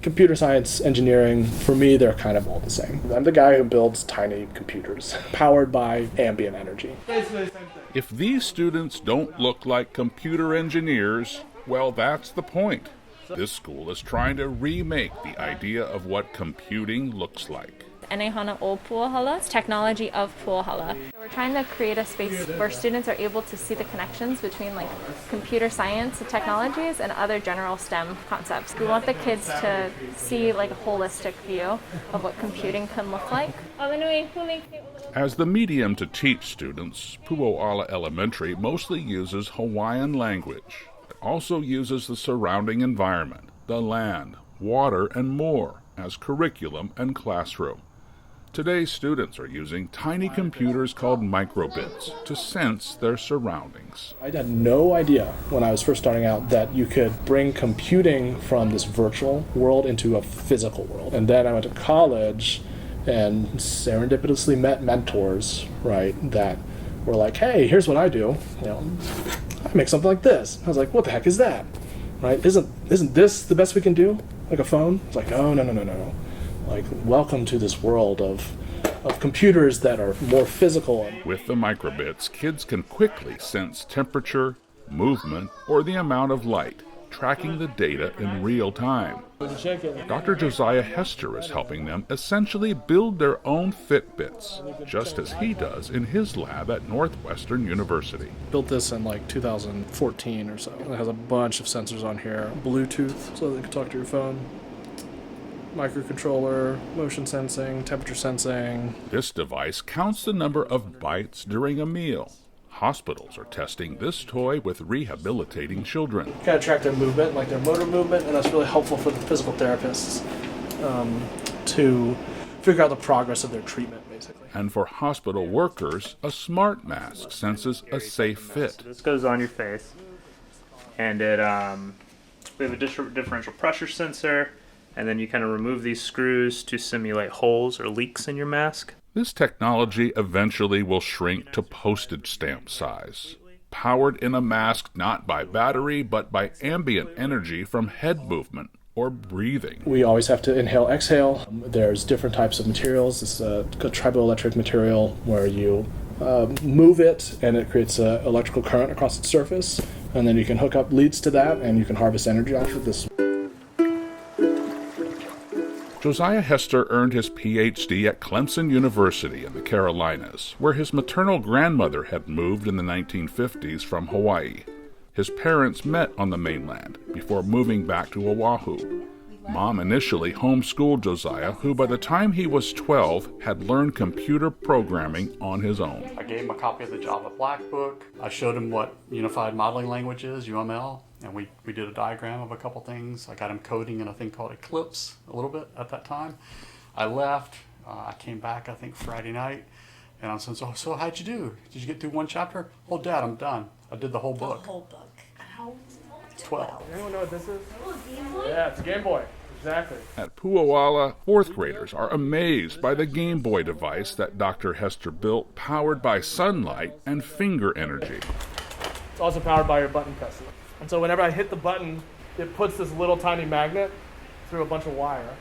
Computer science, engineering, for me, they're kind of all the same. I'm the guy who builds tiny computers powered by ambient energy. If these students don't look like computer engineers, well, that's the point. This school is trying to remake the idea of what computing looks like. It's technology of Puohala. So we're trying to create a space where students are able to see the connections between like computer science technologies and other general STEM concepts. We want the kids to see like a holistic view of what computing can look like. As the medium to teach students, Puohala Elementary mostly uses Hawaiian language. It also uses the surrounding environment, the land, water, and more as curriculum and classroom. Today's students are using tiny computers called microbits to sense their surroundings. I had no idea when I was first starting out that you could bring computing from this virtual world into a physical world. And then I went to college and serendipitously met mentors, right, that were like, hey, here's what I do. I make something like this. I was like, what the heck is that? Right? Isn't this the best we can do? Like a phone? It's like, no. Like, welcome to this world of computers that are more physical. With the microbits, kids can quickly sense temperature, movement, or the amount of light, tracking the data in real time. Dr. Josiah Hester is helping them essentially build their own Fitbits, just as he does in his lab at Northwestern University. Built this in like 2014 or so. It has a bunch of sensors on here. Bluetooth, so that you can talk to your phone. Microcontroller, motion sensing, temperature sensing. This device counts the number of bites during a meal. Hospitals are testing this toy with rehabilitating children. Kind of track their movement, like their motor movement, and that's really helpful for the physical therapists to figure out the progress of their treatment, basically. And for hospital workers, a smart mask senses a safe fit. This goes on your face, and we have a differential pressure sensor. And then you kind of remove these screws to simulate holes or leaks in your mask. This technology eventually will shrink to postage stamp size, powered in a mask not by battery, but by ambient energy from head movement or breathing. We always have to inhale, exhale. There's different types of materials. It's a triboelectric material where you move it and it creates an electrical current across its surface. And then you can hook up leads to that and you can harvest energy off of this. Josiah Hester earned his Ph.D. at Clemson University in the Carolinas, where his maternal grandmother had moved in the 1950s from Hawaii. His parents met on the mainland before moving back to Oahu. Mom initially homeschooled Josiah, who by the time he was 12 had learned computer programming on his own. I gave him a copy of the Java Black Book. I showed him what Unified Modeling Language is, UML, and we did a diagram of a couple things. I got him coding in a thing called Eclipse a little bit at that time. I left. I came back, I think, Friday night, and I said, so how'd you do? Did you get through one chapter? Oh, Dad, I'm done. I did the whole book. The whole book. How? 12. Anyone know what this is? Oh, Game Boy? Yeah, it's a Game Boy. Exactly. At Puohala, fourth graders are amazed by the Game Boy device that Dr. Hester built, powered by sunlight and finger energy. It's also powered by your button presses. And so whenever I hit the button, it puts this little tiny magnet through a bunch of wire.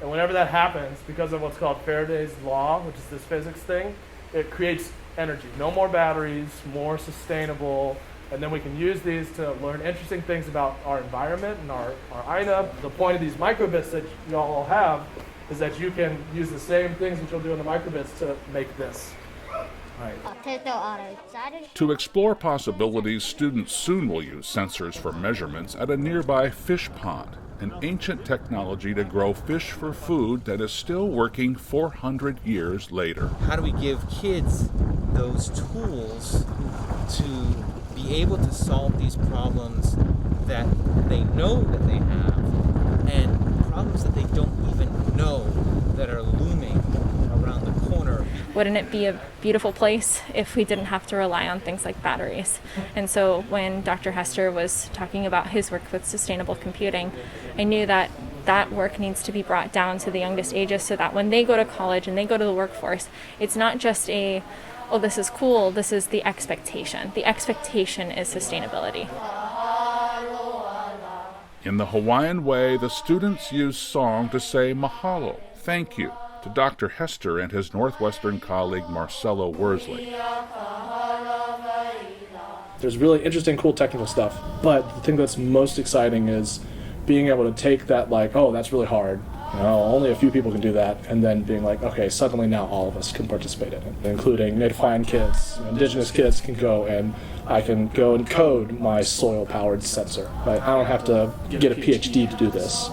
And whenever that happens, because of what's called Faraday's law, which is this physics thing, it creates energy. No more batteries, more sustainable. And then we can use these to learn interesting things about our environment and our INA. The point of these microbits that you all have is that you can use the same things that you'll do in the microbits to make this. Right. To explore possibilities, students soon will use sensors for measurements at a nearby fish pond, an ancient technology to grow fish for food that is still working 400 years later. How do we give kids those tools to be able to solve these problems that they know that they have and problems that they don't even know that are looming around the corner? Wouldn't it be a beautiful place if we didn't have to rely on things like batteries? And so when Dr. Hester was talking about his work with sustainable computing, I knew that that work needs to be brought down to the youngest ages so that when they go to college and they go to the workforce, it's not just a, oh, this is cool, this is the expectation. The expectation is sustainability. In the Hawaiian way, the students use song to say mahalo, thank you, to Dr. Hester and his Northwestern colleague Marcelo Worsley. There's really interesting, cool technical stuff, but the thing that's most exciting is being able to take that, like, oh, that's really hard. You know, only a few people can do that, and then being like, okay, suddenly now all of us can participate in it, including Native Hawaiian kids, indigenous kids can go, and I can go and code my soil-powered sensor. Right? I don't have to get a PhD to do this.